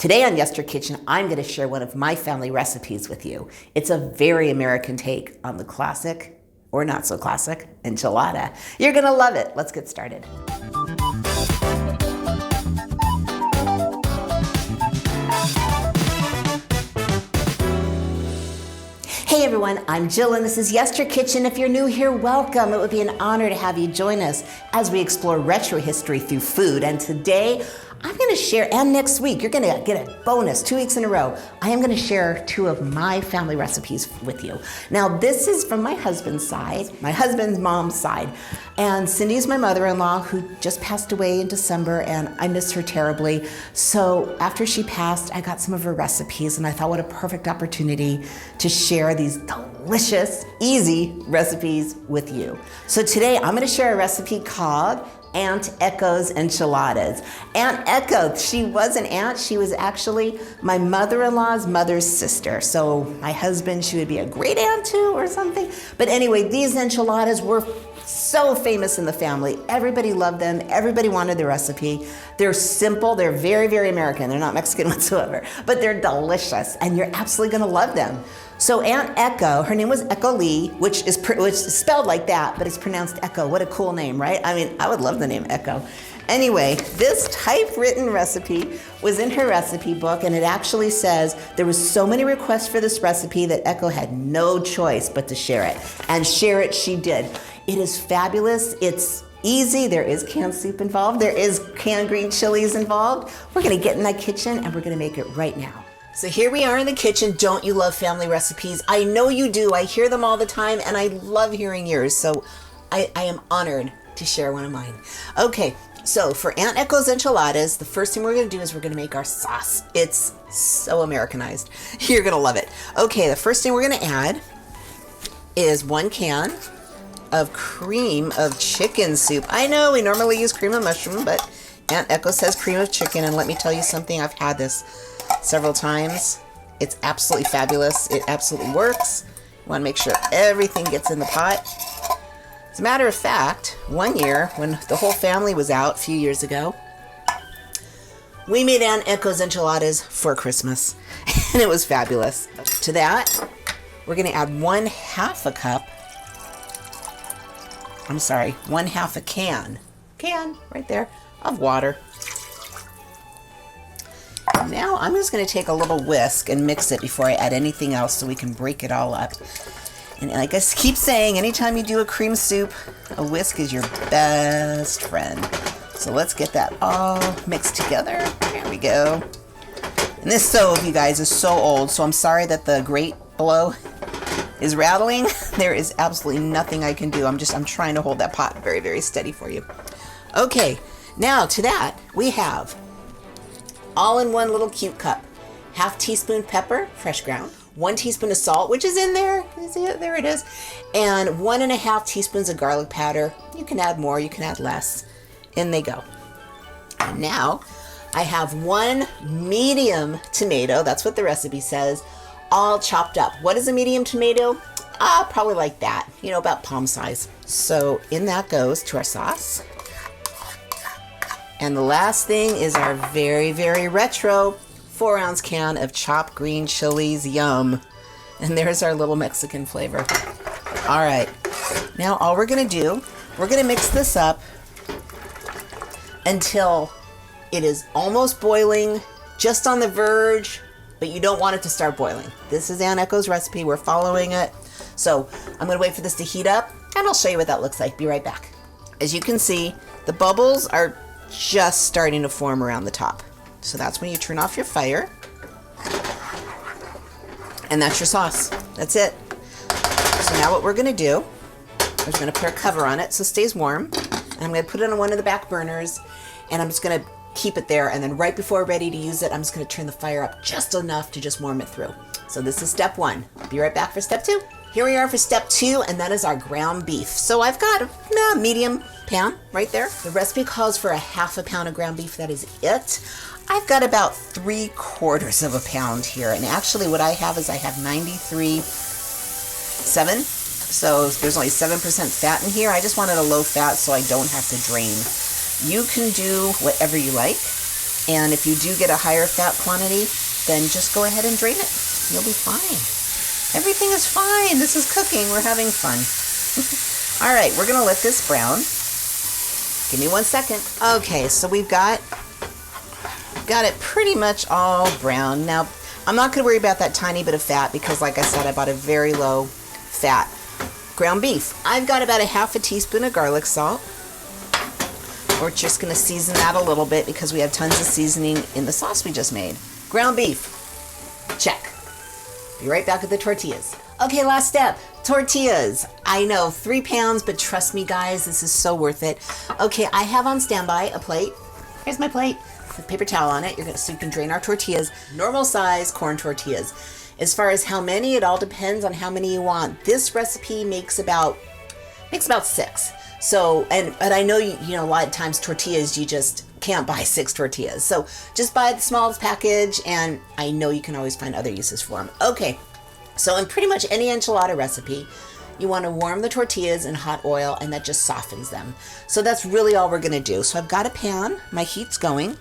Today on Yester Kitchen, I'm going to share one of my family recipes with you. It's a very American take on the classic, or not so classic, enchilada. You're going to love it. Let's get started. Hey everyone, I'm Jill and this is Yester Kitchen. If you're new here, welcome. It would be an honor to have you join us as we explore retro history through food. And today, I'm gonna share, and next week, you're gonna get a bonus 2 weeks in a row. I am gonna share 2 of my family recipes with you. Now, this is from my husband's side, my husband's mom's side. And Cindy's my mother-in-law who just passed away in December, and I miss her terribly. So after she passed, I got some of her recipes, and I thought what a perfect opportunity to share these delicious, easy recipes with you. So today, I'm gonna share a recipe called Aunt Echo's Enchiladas. Aunt Echo, she was an aunt. She was actually my mother-in-law's mother's sister. So my husband, she would be a great aunt too or something. But anyway, these enchiladas were so famous in the family. Everybody loved them. Everybody wanted the recipe. They're simple. They're very, very American. They're not Mexican whatsoever, but they're delicious and you're absolutely gonna love them. So Aunt Echo, her name was Echo Lee, which is spelled like that, but it's pronounced Echo. What a cool name, right? I mean, I would love the name Echo. Anyway, this typewritten recipe was in her recipe book, and it actually says there was so many requests for this recipe that Echo had no choice but to share it. And share it she did. It is fabulous. It's easy. There is canned soup involved. There is canned green chilies involved. We're gonna get in that kitchen and we're gonna make it right now. So here we are in the kitchen. Don't you love family recipes? I know you do. I hear them all the time and I love hearing yours. So I am honored to share one of mine. Okay, so for Aunt Echo's Enchiladas, the first thing we're gonna do is we're gonna make our sauce. It's so Americanized. You're gonna love it. Okay, the first thing we're gonna add is 1 can of cream of chicken soup. I know we normally use cream of mushroom, but Aunt Echo says cream of chicken, and let me tell you something, I've had this several times. It's absolutely fabulous. It absolutely works. You want to make sure everything gets in the pot. As a matter of fact, one year when the whole family was out a few years ago, we made Aunt Echo's enchiladas for Christmas and it was fabulous. To that, we're going to add 1/2 a cup. I'm sorry, 1/2 a can right there of water. Now I'm just going to take a little whisk and mix it before I add anything else so we can break it all up. And like I keep saying, anytime you do a cream soup, a whisk is your best friend. So let's get that all mixed together. There we go. And this stove, you guys, is so old, so I'm sorry that the grate below is rattling. There is absolutely nothing I can do. I'm trying to hold that pot very, very steady for you. Okay, now to that we have all in one little cute cup. 1/2 teaspoon pepper, fresh ground. 1 teaspoon of salt, which is in there. See it? There it is. And 1.5 teaspoons of garlic powder. You can add more, you can add less. In they go. And now I have 1 medium tomato. That's what the recipe says. All chopped up. What is a medium tomato? Probably like that. You know, about palm size. So in that goes to our sauce. And the last thing is our very, very retro 4-ounce can of chopped green chilies. Yum. And there's our little Mexican flavor. All right. Now all we're going to do, we're going to mix this up until it is almost boiling, just on the verge, but you don't want it to start boiling. This is Aunt Echo's recipe. We're following it. So I'm going to wait for this to heat up and I'll show you what that looks like. Be right back. As you can see, the bubbles are just starting to form around the top. So that's when you turn off your fire. And that's your sauce. That's it. So now what we're going to do is we're going to put a cover on it so it stays warm. And I'm going to put it on one of the back burners and I'm just going to keep it there. And then right before we're ready to use it, I'm just going to turn the fire up just enough to just warm it through. So this is step 1. Be right back for step 2. Here we are for step 2, and that is our ground beef. So I've got a medium pan right there. The recipe calls for 1/2 pound of ground beef. That is it. I've got about 3/4 of a pound here. And actually what I have is I have 93.7. So there's only 7% fat in here. I just wanted a low fat so I don't have to drain. You can do whatever you like. And if you do get a higher fat quantity, then just go ahead and drain it. You'll be fine. Everything is fine. This is cooking. We're having fun. All right, we're gonna let this brown. Give me 1 second. Okay, so we've got it pretty much all brown. Now, I'm not gonna worry about that tiny bit of fat because like I said, I bought a very low fat ground beef. I've got about a half a teaspoon of garlic salt. We're just gonna season that a little bit because we have tons of seasoning in the sauce we just made. Ground beef, check. Be right back with the tortillas. Okay, last step, tortillas. I know, 3 pounds, but trust me guys, this is so worth it. Okay, I have on standby a plate. Here's my plate with paper towel on it. So you can drain our tortillas, normal size corn tortillas. As far as how many, it all depends on how many you want. This recipe makes about 6. So, but I know you know a lot of times tortillas, you just can't buy 6 tortillas. So just buy the smallest package, and I know you can always find other uses for them. Okay, so in pretty much any enchilada recipe, you want to warm the tortillas in hot oil, and that just softens them. So that's really all we're gonna do. So I've got a pan, my heat's going,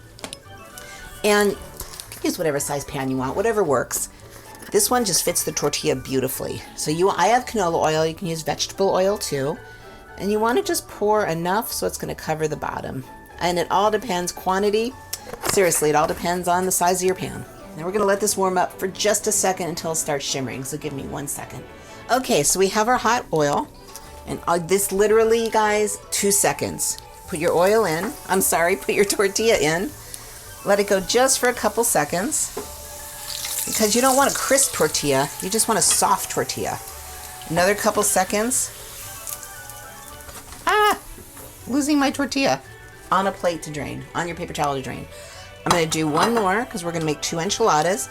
and you can use whatever size pan you want, whatever works. This one just fits the tortilla beautifully. So I have canola oil, you can use vegetable oil too. And you want to just pour enough so it's going to cover the bottom. And it all depends, quantity, seriously, it all depends on the size of your pan. Now we're going to let this warm up for just a second until it starts shimmering, so give me 1 second. Okay, so we have our hot oil, and this literally, guys, 2 seconds. Put your oil in, put your tortilla in, let it go just for a couple seconds, because you don't want a crisp tortilla, you just want a soft tortilla. Another couple seconds. Losing my tortilla. On a plate to drain, on your paper towel to drain. I'm gonna do one more because we're gonna make 2 enchiladas.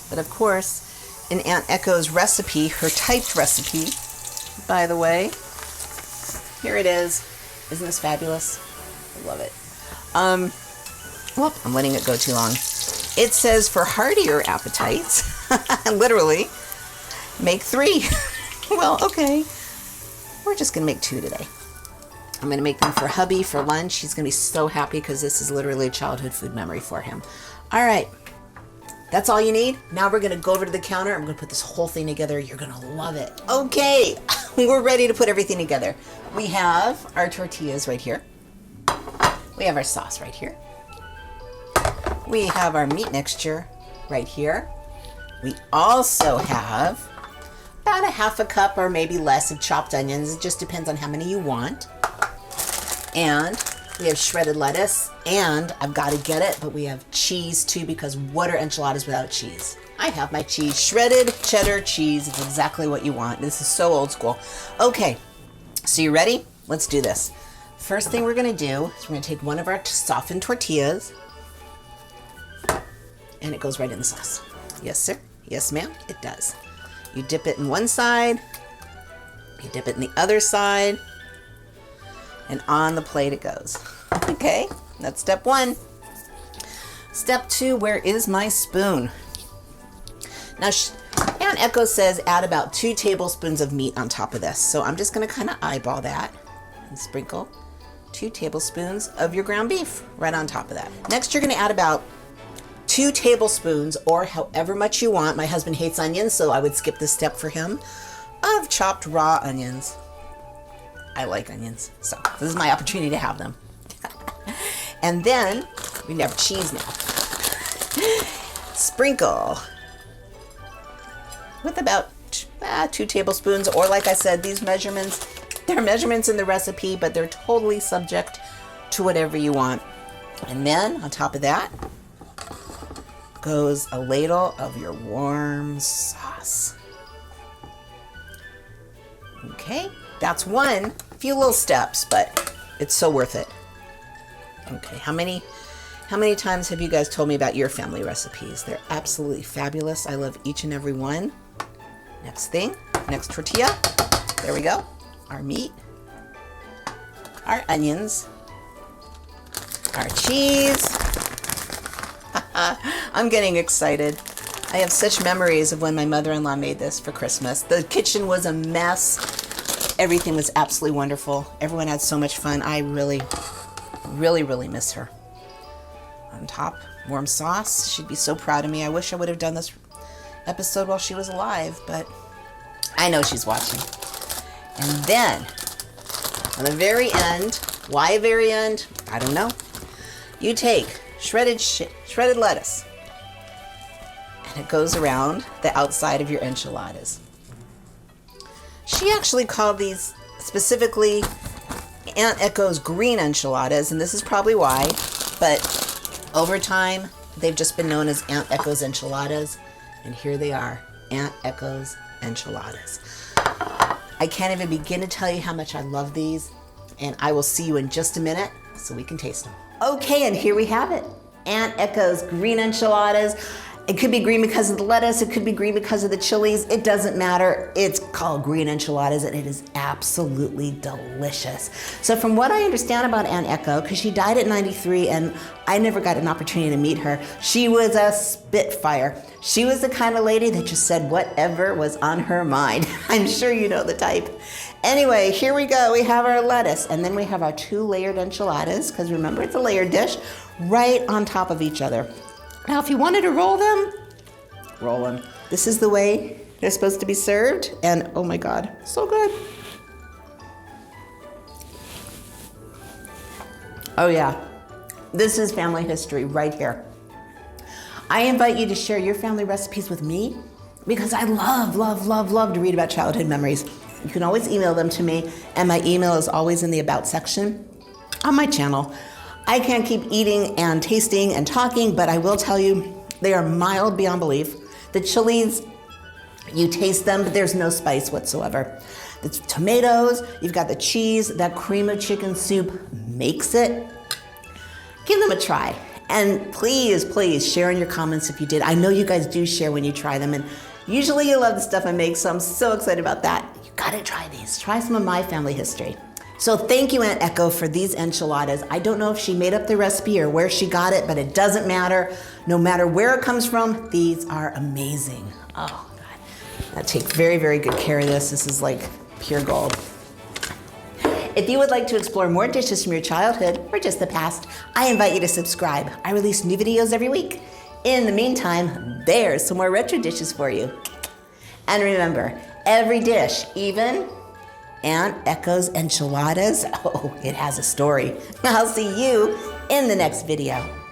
But of course, in Aunt Echo's recipe, her typed recipe, by the way, here it is. Isn't this fabulous? I love it. Whoop, I'm letting it go too long. It says for heartier appetites, literally, make 3. Well, okay. We're just gonna make 2 today. I'm gonna make them for hubby for lunch. He's gonna be so happy because this is literally a childhood food memory for him. All right, that's all you need. Now we're gonna go over to the counter. I'm gonna put this whole thing together. You're gonna love it. Okay, we're ready to put everything together. We have our tortillas right here. We have our sauce right here. We have our meat mixture right here. We also have about a half a cup or maybe less of chopped onions. It just depends on how many you want. And we have shredded lettuce, and I've got to get it, but we have cheese too, because what are enchiladas without cheese? I have my cheese, shredded cheddar cheese. It's exactly what you want. This is so old school. Okay, so you ready? Let's do this. First thing we're gonna do is we're gonna take one of our softened tortillas, and it goes right in the sauce. Yes, sir. Yes, ma'am, it does. You dip it in one side, you dip it in the other side, and on the plate it goes. Okay, that's step 1. Step 2, where is my spoon? Now, Aunt Echo says add about 2 tablespoons of meat on top of this. So I'm just gonna kind of eyeball that and sprinkle 2 tablespoons of your ground beef right on top of that. Next, you're gonna add about 2 tablespoons, or however much you want. My husband hates onions, so I would skip this step for him, of chopped raw onions. I like onions, so this is my opportunity to have them. And then we have cheese now. Sprinkle with about 2 tablespoons, or like I said, these measurements, they're measurements in the recipe, but they're totally subject to whatever you want. And then on top of that goes a ladle of your warm sauce. Okay, that's one. Few little steps, but it's so worth it. Okay, how many times have you guys told me about your family recipes? They're absolutely fabulous. I love each and every one. Next thing, next tortilla. There we go. Our meat, our onions, our cheese. I'm getting excited. I have such memories of when my mother-in-law made this for Christmas. The kitchen was a mess. Everything was absolutely wonderful. Everyone had so much fun. I really, really, really miss her. top. Warm sauce. She'd be so proud of me. I wish I would have done this episode while she was alive, but I know she's watching. And then, on the very end, why very end? I don't know. You take shredded lettuce, and it goes around the outside of your enchiladas. She actually called these specifically Aunt Echo's green enchiladas, and this is probably why, but over time, they've just been known as Aunt Echo's enchiladas, and here they are, Aunt Echo's enchiladas. I can't even begin to tell you how much I love these, and I will see you in just a minute so we can taste them. Okay, and here we have it, Aunt Echo's green enchiladas. It could be green because of the lettuce, it could be green because of the chilies, it doesn't matter. It's called green enchiladas and it is absolutely delicious. So from what I understand about Aunt Echo, because she died at 93 and I never got an opportunity to meet her, she was a spitfire. She was the kind of lady that just said whatever was on her mind. I'm sure you know the type. Anyway, here we go. We have our lettuce and then we have our 2 layered enchiladas, because remember it's a layered dish, right on top of each other. Now, if you wanted to roll them, roll them. This is the way they're supposed to be served, and oh my God, so good. Oh yeah, this is family history right here. I invite you to share your family recipes with me because I love to read about childhood memories. You can always email them to me, and my email is always in the About section on my channel. I can't keep eating and tasting and talking, but I will tell you, they are mild beyond belief. The chilies, you taste them, but there's no spice whatsoever. The tomatoes, you've got the cheese, that cream of chicken soup makes it. Give them a try. And please share in your comments if you did. I know you guys do share when you try them, and usually you love the stuff I make, so I'm so excited about that. You gotta try these. Try some of my family history. So thank you, Aunt Echo, for these enchiladas. I don't know if she made up the recipe or where she got it, but it doesn't matter. No matter where it comes from, these are amazing. Oh, God. I take very good care of this. This is like pure gold. If you would like to explore more dishes from your childhood or just the past, I invite you to subscribe. I release new videos every week. In the meantime, there's some more retro dishes for you. And remember, every dish, even Aunt Echo's enchiladas, oh, it has a story. I'll see you in the next video.